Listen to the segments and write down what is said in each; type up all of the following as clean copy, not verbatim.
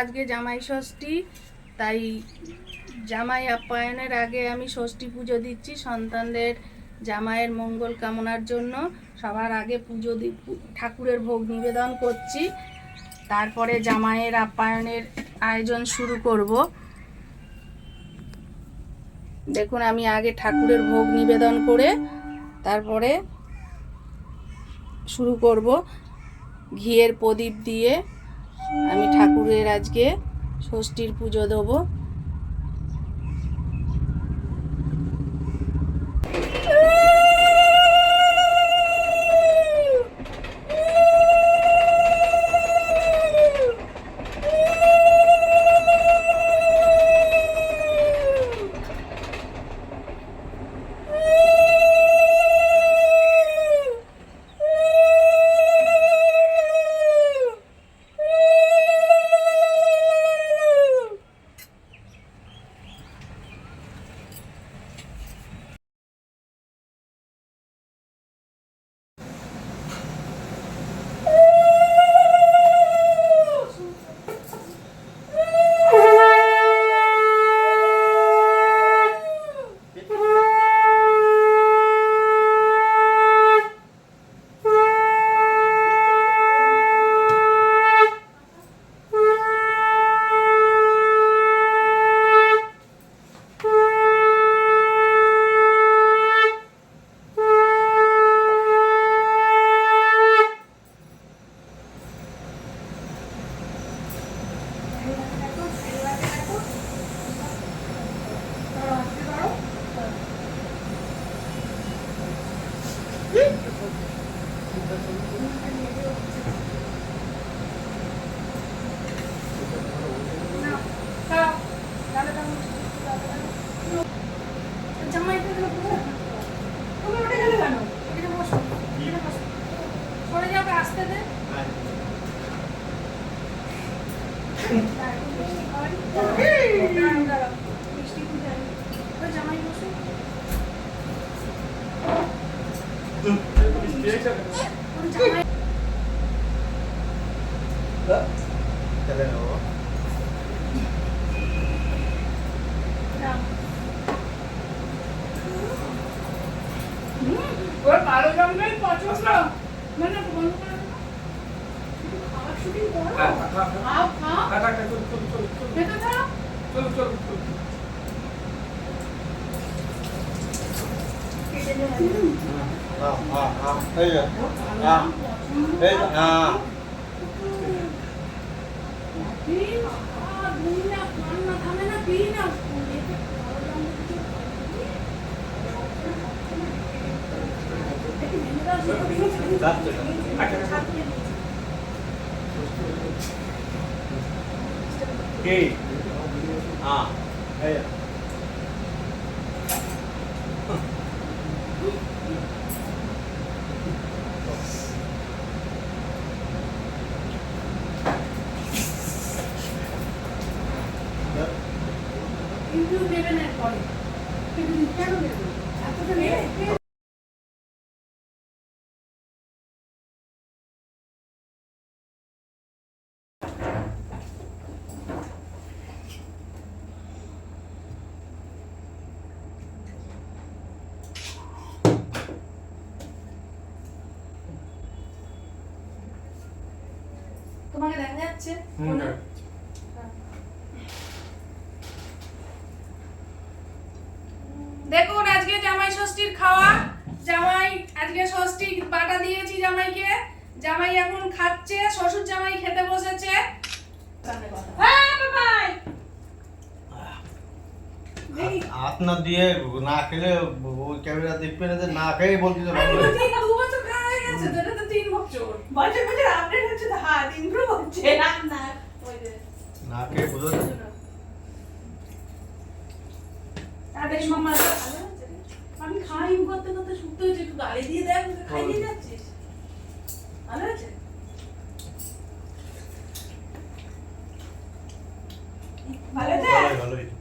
আজকে জামাই ষষ্ঠী, তাই জামাই আপ্যায়নের আগে আমি ষষ্ঠী পুজো দিচ্ছি সন্তানদের জামাইয়ের মঙ্গল কামনার জন্য। সবার আগে ঠাকুরের ভোগ নিবেদন করছি, তারপরে জামাইয়ের আপ্যায়নের আয়োজন শুরু করব। দেখুন, আমি আগে ঠাকুরের ভোগ নিবেদন করে তারপরে শুরু করব। ঘিয়ের প্রদীপ দিয়ে আমি ঠাকুরের আজকে ষষ্ঠীর পুজো দেবো। তোমাকে দেখা যাচ্ছে? দেখুন, আজকে জামাই ষষ্ঠীর খাওয়া। জামাই আজকে ষষ্ঠী বাটা দিয়েছি জামাইকে। জামাই এখন খাচ্ছে, শ্বশুর জামাই খেতে বসেছে। হাত না দিয়ে না খেলে ওই ক্যামেরা দেখবে না যে না খেয়ে বলছি যে ভালো হয়েছে। 2 বছর খাওয়া হয়ে গেছে, এটা তো 3 বছর। বছর আপডেট হচ্ছে তো। হ্যাঁ, 3 হচ্ছে না ওই যে না খেয়ে বুঝো না। আরে মামা আমি খাই করতে করতে শুকতে হয়েছে, একটু গালি দিয়ে দেখ, খাইয়ে যাচ্ছিস। ভালো আছে? ভালো আছে? ভালো হয়েছে।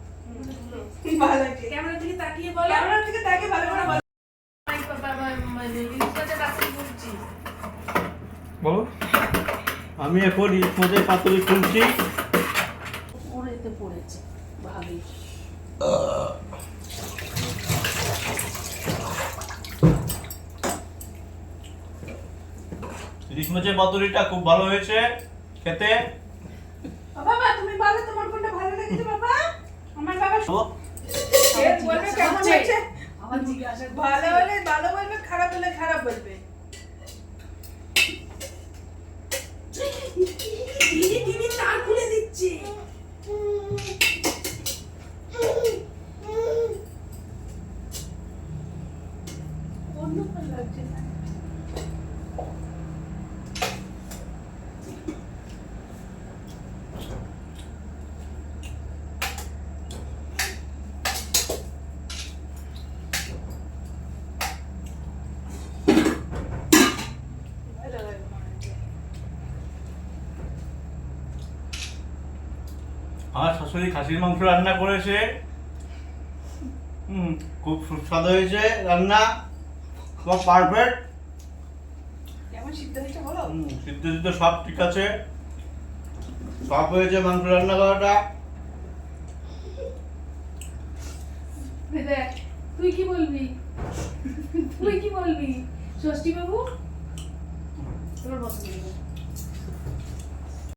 ভালো আছে। ক্যামেরা দিকে তাকিয়ে বল। ক্যামেরা দিকে তাকিয়ে ভালো করে বল। বলো, আমি এখন ইলিশ মাছের পাতুরি খুলছি। খেতে পড়েছে ভালোই। ইলিশ মাছের পাতুরিটা খুব ভালো হয়েছে খেতে। বাবা তুমি বলো তোমার কোনটা ভালো লেগেছে বাবা? আমার বাবা তো কে বলবে কেমন হয়েছে? আবার জিজ্ঞাসা ভালো হলে ভালো বলবে, খারাপ হলে খারাপ বলবে। দিদি তার খুলে দিচ্ছে। অন্য ভালো লাগছে না। ভালো লাগে মনে হচ্ছে। আমার শাশুড়ি খাসির মাংস রান্না করেছে, খুব সুস্বাদু হয়েছে রান্না, সব পারফেক্ট। কেমন সিদ্ধ হয়েছে বলো? সিদ্ধ সিদ্ধ সব ঠিক আছে, সব হয়েছে মাংস রান্না করাটা। দেখ তুই কি বলবি? তুই কি বলবি ষষ্ঠী বাবু? তোর পছন্দ